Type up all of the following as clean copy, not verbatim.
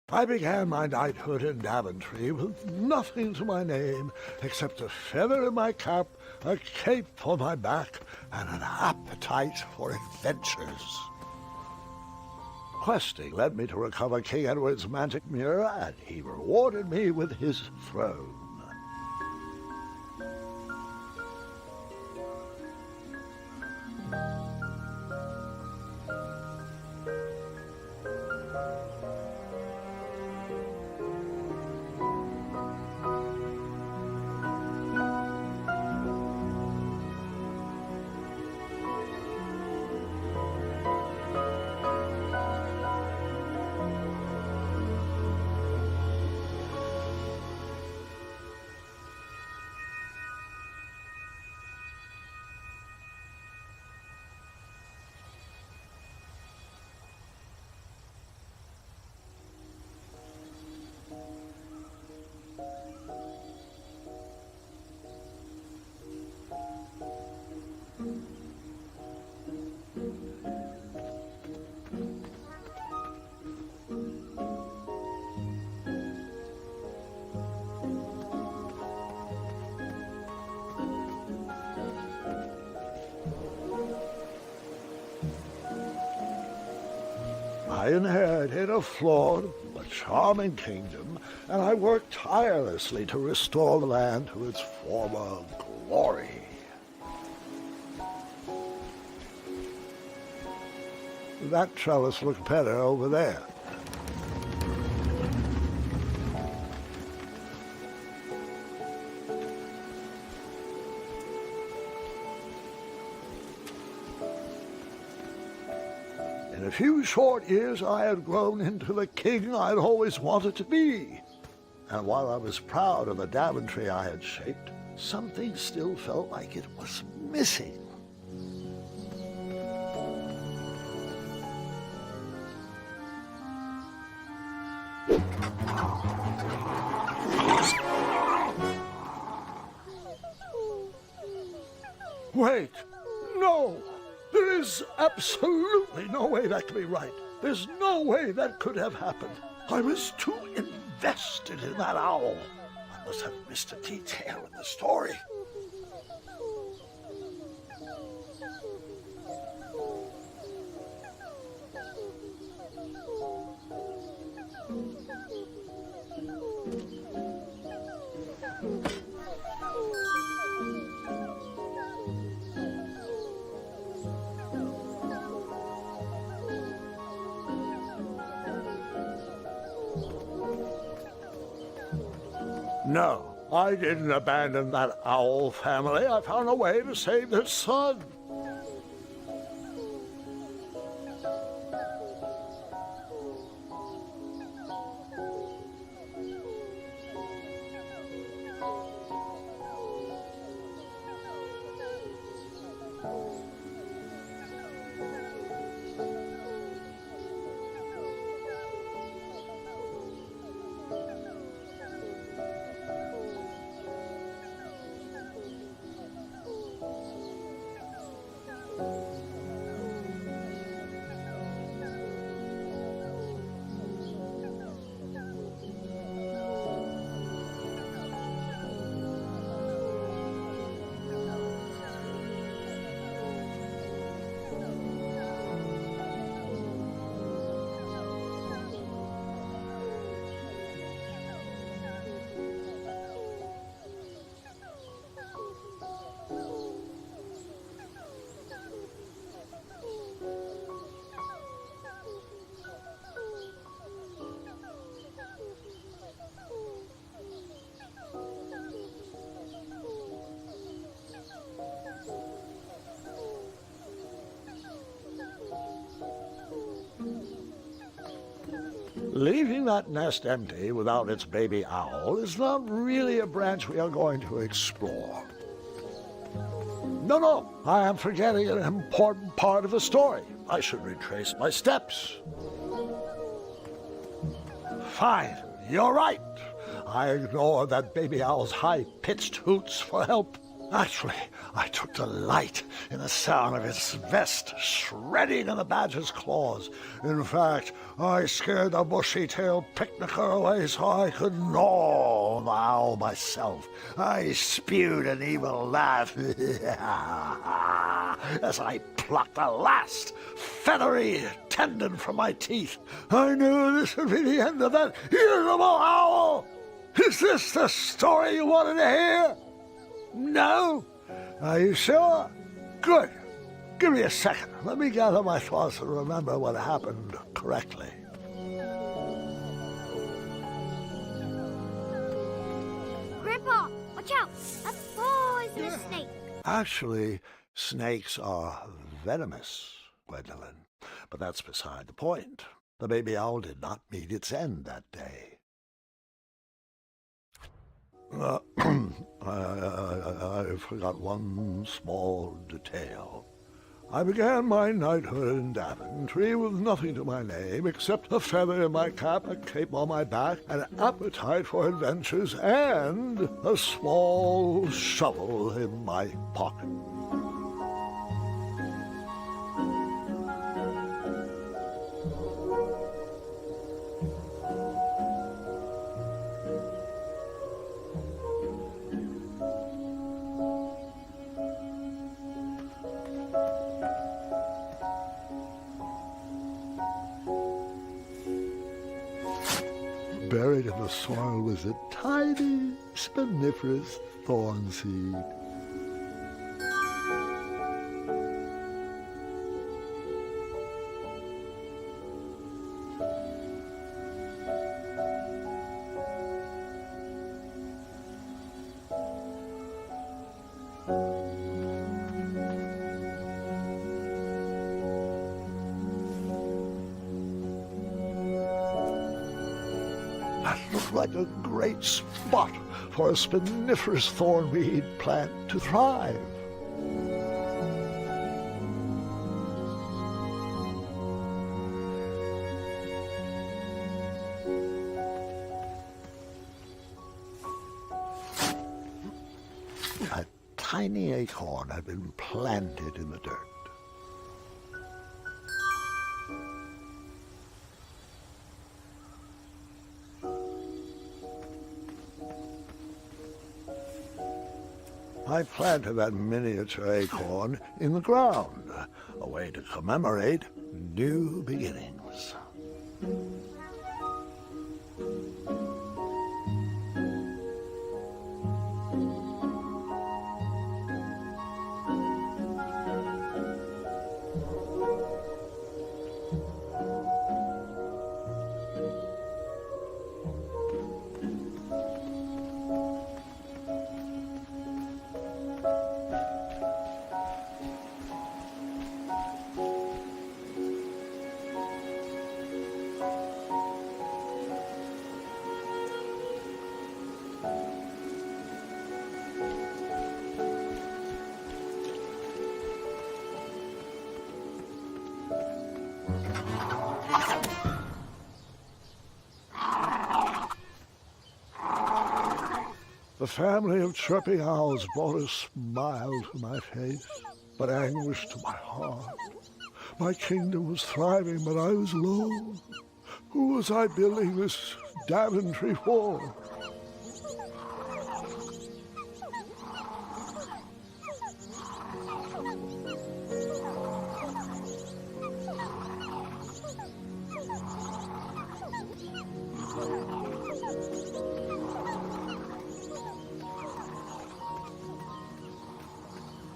I began my knighthood in Daventry with nothing to my name except a feather in my cap, a cape for my back, and an appetite for adventures. Questing led me to recover King Edward's magic mirror, and he rewarded me with his throne. I inherited a flawed but charming kingdom, and I worked tirelessly to restore the land to its former glory. That trellis looked better over there. In a few short years, I had grown into the king I'd always wanted to be. And while I was proud of the Daventry I had shaped, something still felt like it was missing. Wait, no! There is absolutely no way that could be right. There's no way that could have happened. I was too invested in that owl. I must have missed a detail in the story. No, I didn't abandon that owl family. I found a way to save their son. Leaving that nest empty without its baby owl is not really a branch we are going to explore. No, I am forgetting an important part of the story. I should retrace my steps. Fine, you're right. I ignored that baby owl's high-pitched hoots for help. Actually, I took delight in the sound of its vest shredding in the badger's claws. In fact, I scared the bushy-tailed picnicker away so I could gnaw the owl myself. I spewed an evil laugh as I plucked the last feathery tendon from my teeth. I knew this would be the end of that irritable owl. Is this the story you wanted to hear? No? Are you sure? Good. Give me a second. Let me gather my thoughts and remember what happened correctly. Grandpa, watch out! A poisonous snake! Actually, snakes are venomous, Gwendolyn. But that's beside the point. The baby owl did not meet its end that day. I forgot one small detail. I began my knighthood in Daventry with nothing to my name except a feather in my cap, a cape on my back, an appetite for adventures, and a small shovel in my pocket. Buried in the soil was a tiny, spiniferous thorn seed. That looked like a great spot for a spiniferous thornweed plant to thrive. A tiny acorn had been planted in the dirt. I planted that miniature acorn in the ground, a way to commemorate new beginnings. The family of chirping owls brought a smile to my face, but anguish to my heart. My kingdom was thriving, but I was alone. Who was I building this Daventry for?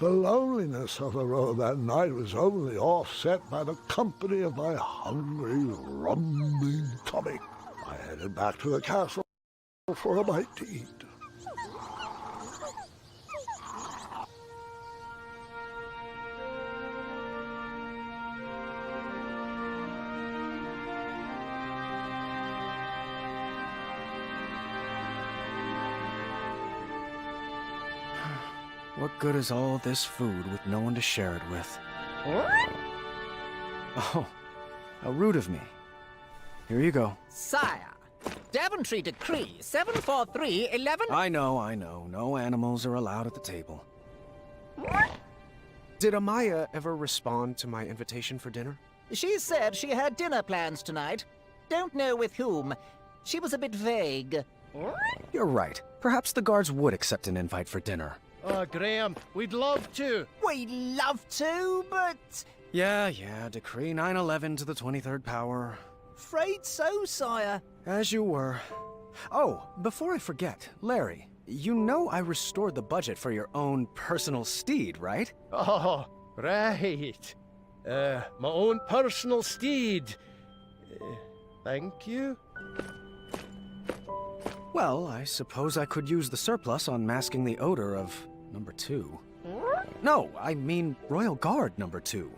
The loneliness of the road that night was only offset by the company of my hungry, rumbling tummy. I headed back to the castle for a bite to eat. What good is all this food with no one to share it with? What? Oh, how rude of me. Here you go. Sire, Daventry Decree 74311. I know. No animals are allowed at the table. Did Amaya ever respond to my invitation for dinner? She said she had dinner plans tonight. Don't know with whom. She was a bit vague. You're right. Perhaps the guards would accept an invite for dinner. Oh, Graham, we'd love to. We'd love to, but... Yeah, Decree 911 to the 23rd power. Afraid so, sire. As you were. Oh, before I forget, Larry, you know I restored the budget for your own personal steed, right? Oh, right. My own personal steed. Thank you. Well, I suppose I could use the surplus on masking the odor of number 2. No, I mean Royal Guard number 2.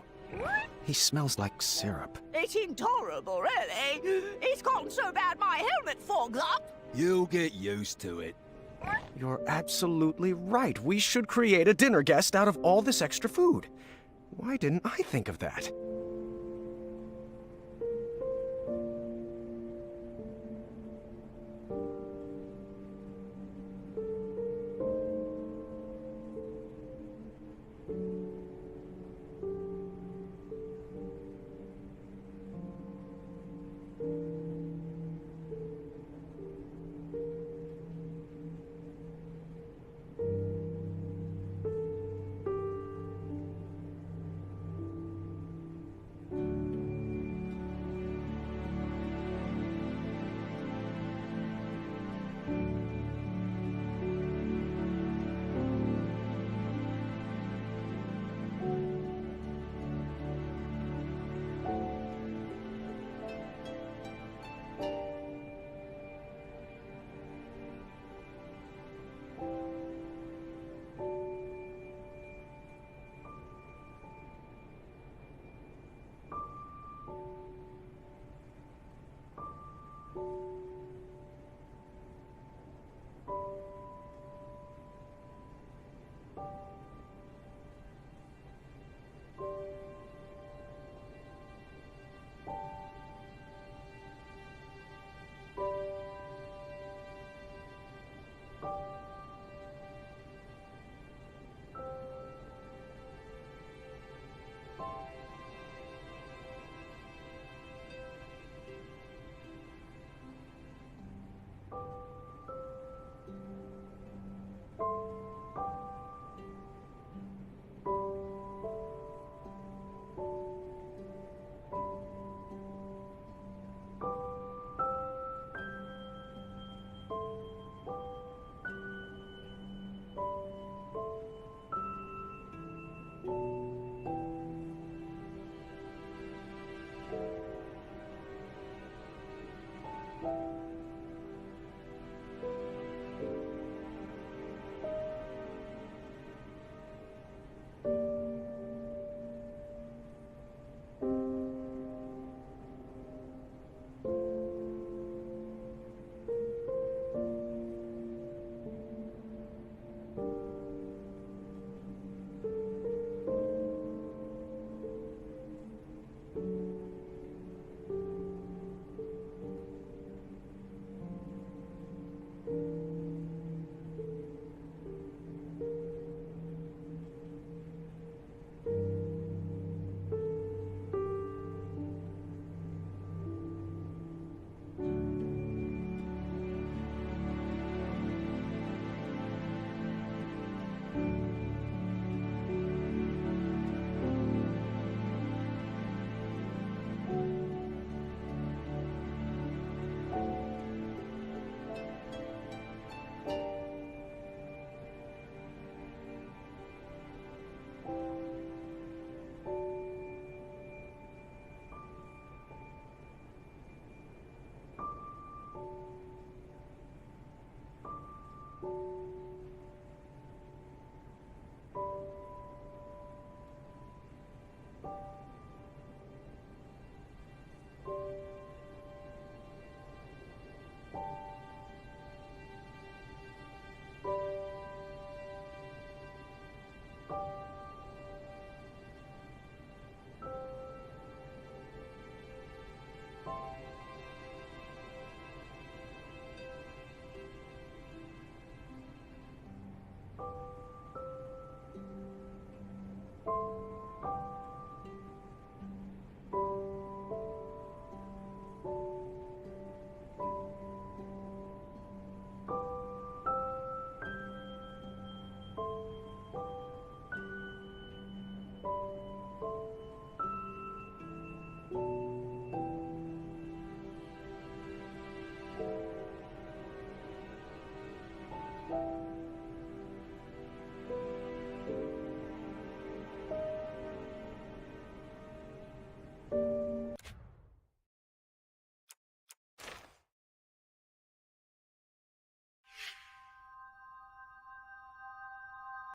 He smells like syrup. It's intolerable, really. It's gotten so bad my helmet fogs up. You'll get used to it. You're absolutely right. We should create a dinner guest out of all this extra food. Why didn't I think of that?